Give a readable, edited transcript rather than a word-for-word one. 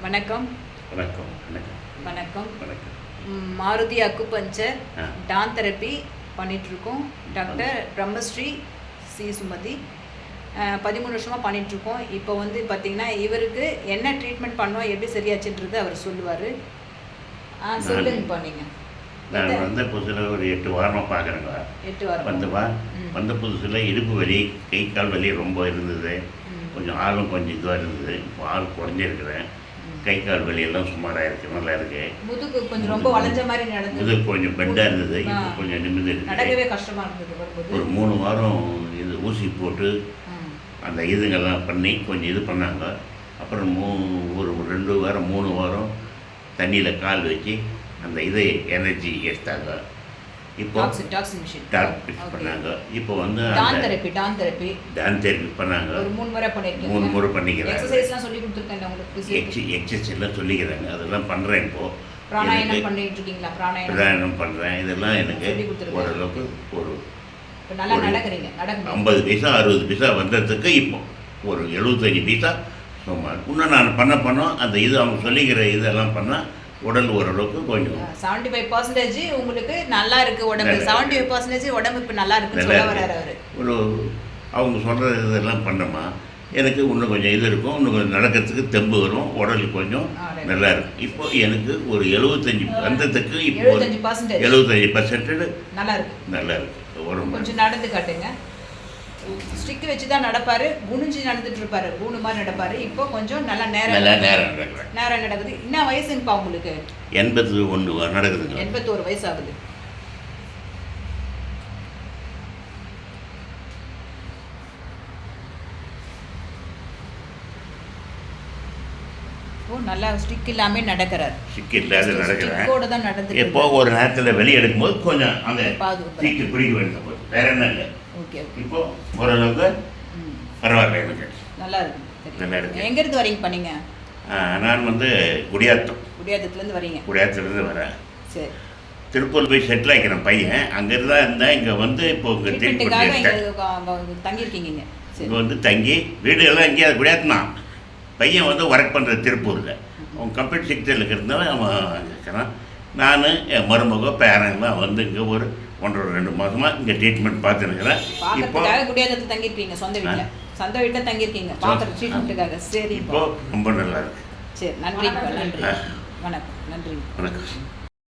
வணக்கம். வணக்கம். வணக்கம். வணக்கம். வணக்கம். மாருதி அக்குபஞ்சர் டான் தெரப்பி பண்ணிகிட்ருக்கோம். டாக்டர் பிரம்மஸ்ரீ சி சுமதி 13 வருஷமாக பண்ணிகிட்ருக்கோம். இப்போ வந்து பார்த்திங்கன்னா இவருக்கு என்ன ட்ரீட்மெண்ட் பண்ணோம், எப்படி சரியாச்சுன்றது அவர் சொல்லுவார். சொல்லுங்கப்பா நீங்கள். நான் வந்த புதுசில் ஒரு 8 வாரமாக பார்க்குறேங்க. 8 வாரம் வந்த புதுசில் இடுப்பு வலி, கை கால் வலி ரொம்ப இருந்தது. கொஞ்சம் ஆளும் கொஞ்சம் இதுவாக இருந்தது. இப்போ ஆள் குறைஞ்சிருக்கிறேன். கை கால் வலியெல்லாம் சுமாராக இருக்குது, நல்லா இருக்குது. முதுகு கொஞ்சம் ரொம்ப வளைஞ்ச மாதிரி நடந்தது. முதுகு கொஞ்சம் பெண்டாக இருந்தது, இப்போ கொஞ்சம் நிமிந்து இருக்குது. நடக்கவே கஷ்டமாக இருந்தது. ஒரு 3 வாரம் இது ஊசி போட்டு அந்த இதுங்கெல்லாம் பண்ணி கொஞ்சம் இது பண்ணாங்க. அப்புறம் ஒரு 2 வாரம் 3 வாரம் தண்ணியில் கால் வச்சு அந்த இதை எனர்ஜி எடுத்தாங்க. இப்போ பண்ணாங்க. இப்போ வந்து டான் தெரப்பி பண்ணாங்க. ஒரு 3 முறை பண்ணிருக்கீங்க. 3 முறை பண்ணிக்கிறேன். எக்ஸசைஸ்லாம் சொல்லி கொடுத்துருக்கேன் உங்களுக்கு. எக்ஸசைஸ் எல்லாம் சொல்லிக்கிறாங்க, அதெல்லாம் பண்ணுறேன். இப்போ பிராணாயாமம் பண்ணிட்டு இருக்கீங்களா? பிராணாயாமம் பண்ணுறேன். இதெல்லாம் எனக்கு ஓரளவுக்கு ஒரு நல்லா நடக்கிறீங்க. 50 பைசா 60 பைசா வந்ததுக்கு இப்போ ஒரு 75 பைசா சும்மா இன்னும் நான் பண்ணோம். அந்த இது அவங்க சொல்லிக்கிற இதெல்லாம் பண்ணால் உடல் ஓரளவுக்கு கொஞ்சம் 75% உங்களுக்கு நல்லா இருக்குது உடம்பு. 75% உடம்பு இப்போ நல்லா இருக்குன்னு சொல்ல வர்றாரு அவர். ஒரு அவங்க சொல்கிற இதெல்லாம் பண்ணோமா எனக்கு இன்னும் கொஞ்சம் இது இருக்கும், இன்னும் கொஞ்சம் நடக்கிறதுக்கு தெம்பு வரும், உடல் கொஞ்சம் நல்லா இருக்கும். இப்போ எனக்கு ஒரு 75 வந்ததுக்கு இப்போ 75% நல்லா இருக்கு. கொஞ்சம் நடந்து காட்டுங்க. ஸ்டிக் வச்சு தான் நடப்பார், குனிஞ்சு நடந்துட்டு இருப்பாரு, கூணு மாதிரி நடப்பார். இப்போ கொஞ்சம் நல்லா நேரம் நடக்குது. என்ன வயசுங்கப்பா உங்களுக்கு? 81 நடக்குதுங்க. 81 வயசு ஆகுது. நல்லா ஸ்டிக் இல்லாம நடக்கிறார். ஸ்டிக் இல்லாத நடக்கிறேன். ஸ்டிக்கோட தான் நடந்து. எப்போ ஒரு நேரத்தில் வெளியே எடுக்கும்போது கொஞ்சம் அந்த ஸ்டிக் பிடிக்க வேண்டும், வேற என்ன இல்லை. ஓகே. இப்போ ஓரளவுக்கு பரவாயில்ல, எனக்கு நல்லா இருக்கு. நல்லா இருக்கு. எங்கேருந்து வரீங்க பண்ணீங்க? நான் வந்து குடியாத்தத்துலேருந்து வரீங்க. குடியாத்தத்துலேருந்து வரேன். சரி. திருப்பூர் போய் செட்டில் ஆகிக்கிறேன் பையன். அங்கே தான் இருந்தேன். இங்கே வந்து இப்போ உங்கள் தங்கியிருக்கீங்க. இங்கே வந்து தங்கி வீடு எல்லாம் இங்கே குடியாத்தான். பையன் வந்து ஒர்க் பண்ணுற திருப்பூரில். அவன் கம்ப்யூட்டர் செக்டரில் இருக்கிறதுனால அவன் இருக்கிறான். நான் என் மருமக பேரன்லாம் வந்து இங்கே ஒரு 1.5-2 மாதமாக இங்கே ட்ரீட்மெண்ட் பார்த்துருக்கிறேன். இப்போ குடியாத்தத்தில் தங்கியிருக்கீங்க, சொந்த வீட்டில் தங்கியிருக்கீங்க பார்க்குற ட்ரீட்மெண்ட்டுக்காக. சரி, இப்போ ரொம்ப நல்லா இருக்கு. சரி, நன்றி. வணக்கம். நன்றி. வணக்கம்.